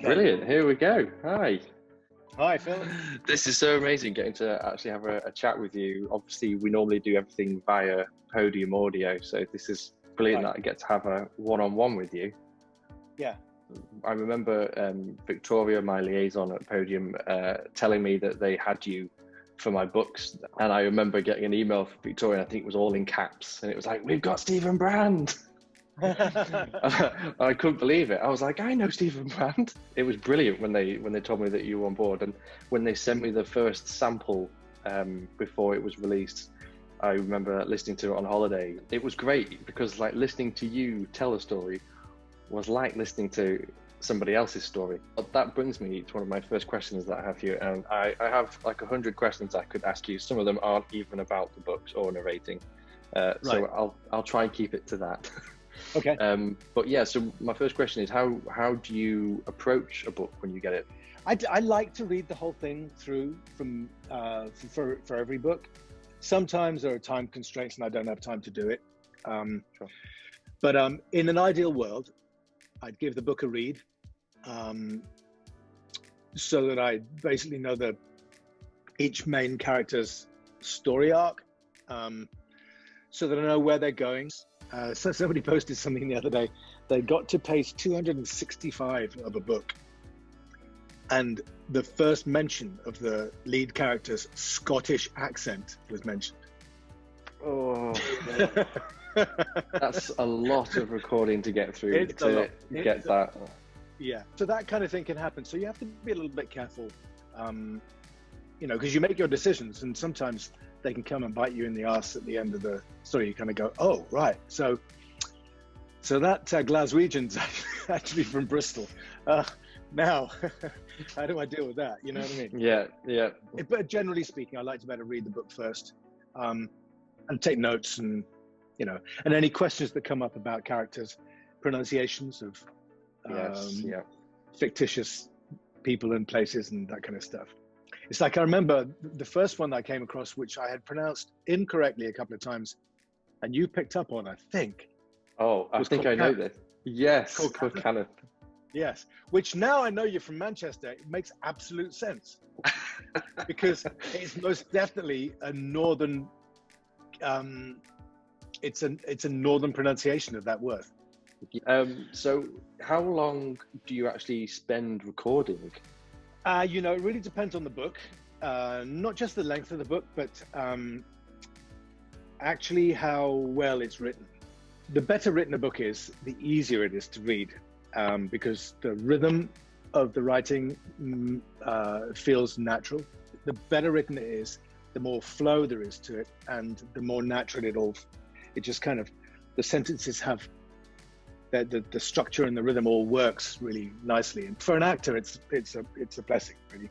Brilliant. Here we go. Hi. Hi, Phil. This is so amazing getting to actually have a chat with you. Obviously, we normally do everything via Podium audio, so this is brilliant that I get to have a one-on-one with you. Yeah. I remember Victoria, my liaison at Podium, telling me that they had you for my books, and I remember getting an email from Victoria, I think it was all in caps, and it was like, "We've got Stephen Brand." I couldn't believe it. I was like, I know Stephen Brand. It was brilliant when they told me that you were on board, and when they sent me the first sample before it was released, I remember listening to it on holiday. It was great because like listening to you tell a story was like listening to somebody else's story. But that brings me to one of my first questions that I have here, and I have like 100 questions I could ask you. Some of them aren't even about the books or narrating, so I'll try and keep it to that. Okay. But yeah, so my first question is how do you approach a book when you get it? I like to read the whole thing through from for every book. Sometimes there are time constraints and I don't have time to do it. Sure. But in an ideal world, I'd give the book a read, so that I basically know each main character's story arc, so that I know where they're going. So somebody posted something the other day. They got to page 265 of a book, and the first mention of the lead character's Scottish accent was mentioned. Oh, that's a lot of recording to get through to get that. Yeah, so that kind of thing can happen. So you have to be a little bit careful, because you make your decisions, and sometimes they can come and bite you in the arse at the end of the story. You kind of go, oh, right. So that Glaswegian's actually from Bristol. Now, how do I deal with that? You know what I mean? Yeah. But generally speaking, I like to better read the book first, and take notes, and any questions that come up about characters, pronunciations of fictitious people and places and that kind of stuff. It's like I remember the first one that I came across, which I had pronounced incorrectly a couple of times, and you picked up on, I think. Oh, I think I know this. Yes, called Kenneth. Yes, which now I know you're from Manchester. It makes absolute sense because it's most definitely a northern. It's a northern pronunciation of that word. So, how long do you actually spend recording? It really depends on the book, not just the length of the book, but actually how well it's written. The better written a book is, the easier it is to read, because the rhythm of the writing feels natural. The better written it is, the more flow there is to it, and the more natural it just kind of, the sentences have the structure and the rhythm all works really nicely. And for an actor, it's a blessing, really.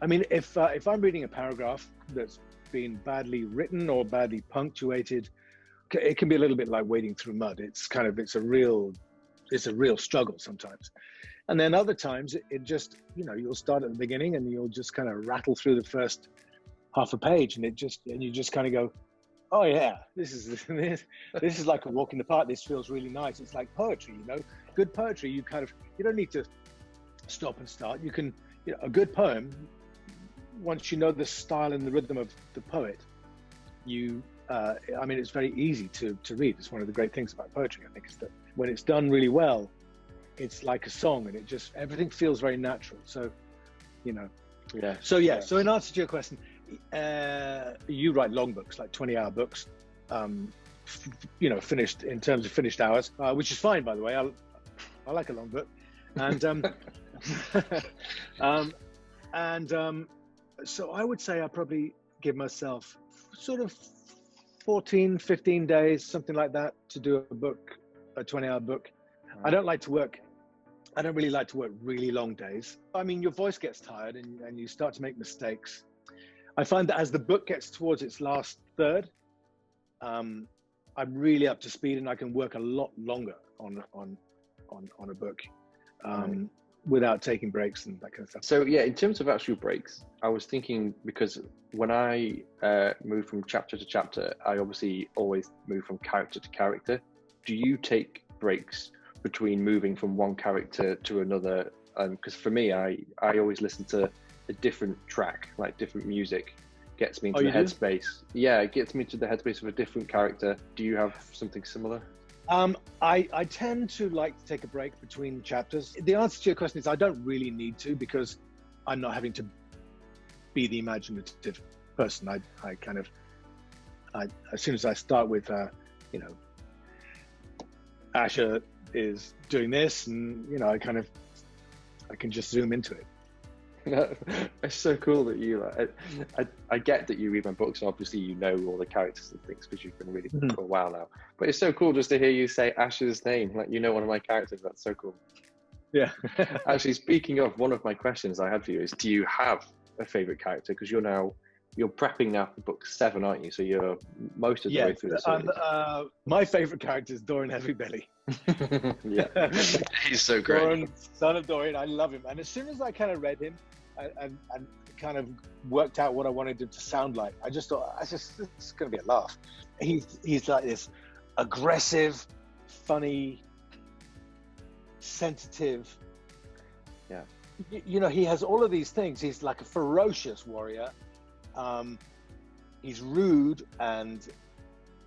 I mean, if I'm reading a paragraph that's been badly written or badly punctuated, it can be a little bit like wading through mud. It's a real struggle sometimes. And then other times it just, you'll start at the beginning and you'll just kind of rattle through the first half a page, and you just kind of go, oh yeah, this is like a walk in the park. This feels really nice. It's like poetry, good poetry. You don't need to stop and start. You can, a good poem, once you know the style and the rhythm of the poet, it's very easy to read. It's one of the great things about poetry, I think, is that when it's done really well, it's like a song, and everything feels very natural. So, Yeah. So in answer to your question, you write long books, like 20-hour books, finished in terms of finished hours, which is fine, by the way. I like a long book, and so I would say I probably give myself sort of 14, 15 days, something like that, to do a 20-hour book. I don't really like to work really long days. I mean, your voice gets tired and you start to make mistakes. I find that as the book gets towards its last third, I'm really up to speed, and I can work a lot longer on a book, without taking breaks and that kind of stuff. So yeah, in terms of actual breaks, I was thinking, because when I move from chapter to chapter, I obviously always move from character to character. Do you take breaks between moving from one character to another because for me, I always listen to a different track, like different music, gets me into the headspace. Yeah, it gets me to the headspace of a different character. Do you have something similar? I tend to like to take a break between chapters. The answer to your question is I don't really need to, because I'm not having to be the imaginative person. I kind of, as soon as I start with, you know, Asher is doing this, and you know, I can just zoom into it. It's so cool that you. I get that you read my books, and obviously you know all the characters and things because you've been reading them for a while now. But it's so cool just to hear you say Asher's name, like you know one of my characters. That's so cool. Yeah. Actually, speaking of, one of my questions I had for you is: do you have a favorite character? Because you're prepping now for book 7, aren't you? So you're most of the way through the series. My favorite character is Dorian Heavybelly. Yeah, he's so great. Dorian, son of Dorian, I love him. And as soon as I kind of read him and kind of worked out what I wanted him to sound like, I just thought, this is going to be a laugh. He's like this aggressive, funny, sensitive. Yeah. You know, he has all of these things. He's like a ferocious warrior. He's rude and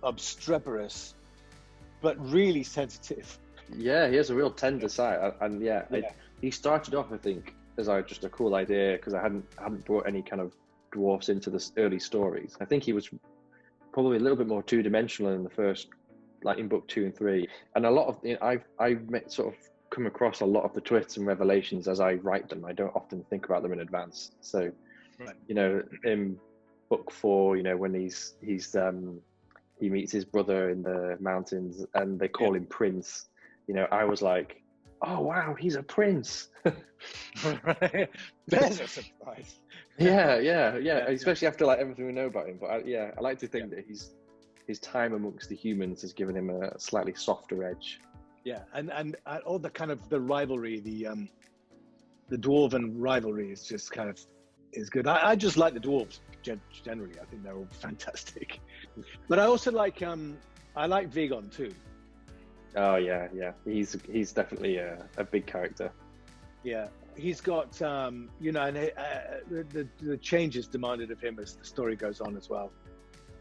obstreperous, but really sensitive. Yeah, he has a real tender side, and he started off, I think, as just a cool idea because I hadn't brought any kind of dwarfs into the early stories. I think he was probably a little bit more two-dimensional in the first, like in book 2 and 3, and a lot of I've sort of come across a lot of the twists and revelations as I write them. I don't often think about them in advance, so. Right. You know, in book 4, you know, when he meets his brother in the mountains and they call him Prince, you know, I was like, oh wow, he's a prince. Right. There's a surprise. Yeah, especially after like everything we know about him. But I like to think that his time amongst the humans has given him a slightly softer edge. Yeah, and all the kind of the rivalry, the dwarven rivalry is just kind of is good. I just like the dwarves generally. I think they're all fantastic. But I also like I like Vigon too. Oh yeah. He's definitely a big character. Yeah, he's got you know, and the changes demanded of him as the story goes on as well.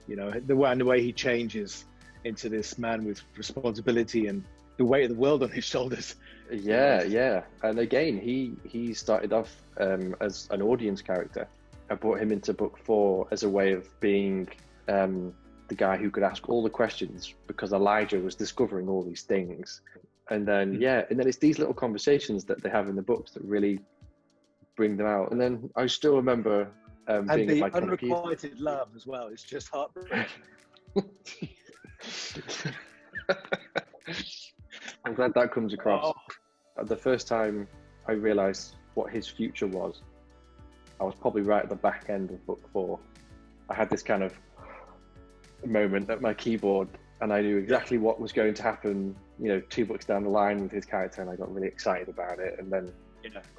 You know, the way he changes into this man with responsibility and the weight of the world on his shoulders. Yeah. And again, he started off as an audience character. I brought him into book 4 as a way of being the guy who could ask all the questions because Elijah was discovering all these things. And then, and then it's these little conversations that they have in the books that really bring them out. And then I still remember being the at my unrequited love as well. It's just heartbreaking. I'm glad that comes across. The first time I realised what his future was, I was probably right at the back end of book 4. I had this kind of moment at my keyboard and I knew exactly what was going to happen, you know, 2 books down the line with his character, and I got really excited about it and then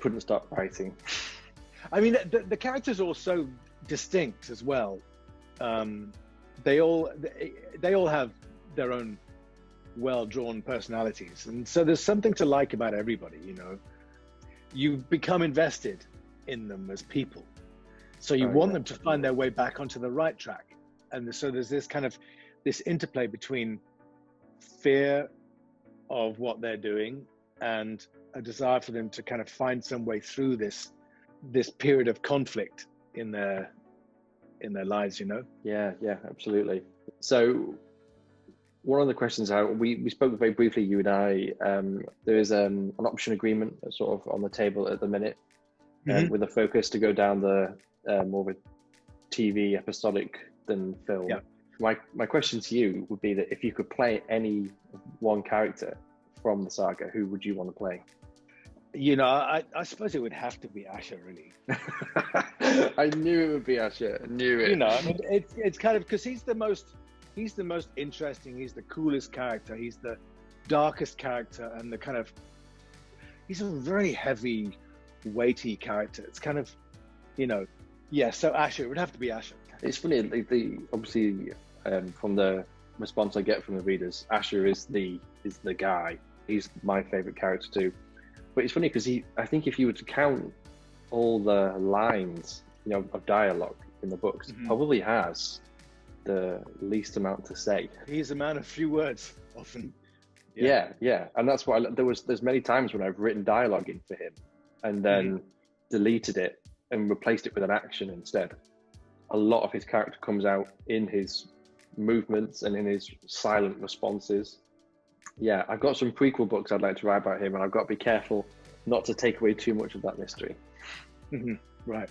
couldn't stop writing. I mean, the characters are all so distinct as well. They all have their own well-drawn personalities, and so there's something to like about everybody. You know, you become invested in them as people, so you want them to find their way back onto the right track. And so there's this kind of this interplay between fear of what they're doing and a desire for them to kind of find some way through this period of conflict in their lives, you know? Yeah, absolutely. So one of the questions we spoke very briefly, you and I, there is an option agreement sort of on the table at the minute, with a focus to go down the more of a TV episodic than film. Yeah. My question to you would be that if you could play any one character from the saga, who would you want to play? You know, I suppose it would have to be Asher, really. I knew it would be Asher. I knew it. You know, I mean, it's kind of because he's the most interesting. He's the coolest character. He's the darkest character, and he's a very heavy, weighty character. It's kind of, you know, so Asher, it would have to be Asher. It's funny, obviously from the response I get from the readers, Asher is the guy. He's my favorite character too. But it's funny because I think if you were to count all the lines, of dialogue in the books, he probably has the least amount to say. He's a man of few words, often. Yeah. And that's why there's many times when I've written dialogue in for him and then deleted it and replaced it with an action instead. A lot of his character comes out in his movements and in his silent responses. Yeah, I've got some prequel books I'd like to write about him, and I've got to be careful not to take away too much of that mystery. Right.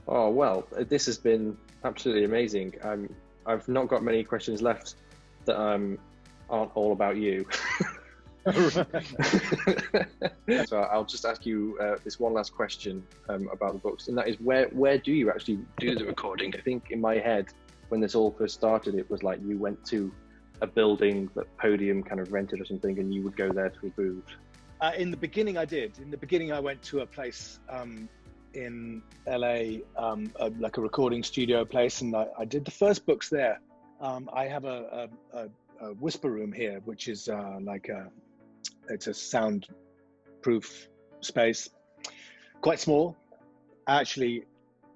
Oh, well, this has been absolutely amazing. I've not got many questions left that aren't all about you. So I'll just ask you this one last question about the books, and that is where do you actually do the recording? I think in my head, when this all first started, it was like you went to a building that Podium kind of rented or something, and you would go there to a booth. In the beginning, I did. In the beginning, I went to a place in LA, like a recording studio place, and I did the first books there. I have a whisper room here, which is it's a soundproof space, quite small. Actually,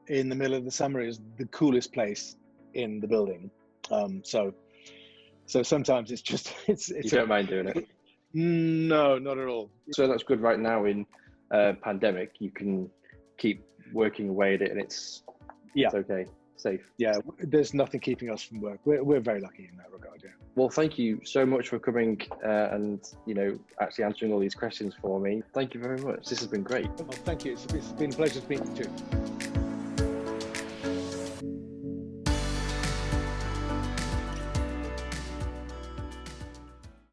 in the middle of the summer is the coolest place in the building. So sometimes it's just you don't mind doing it? No, not at all. So that's good. Right now in pandemic, you can keep working away at it, and it's okay, safe. Yeah, there's nothing keeping us from work. We're very lucky in that regard. Yeah. Well, thank you so much for coming and actually answering all these questions for me. Thank you very much. This has been great. Well, thank you. It's been a pleasure speaking to you.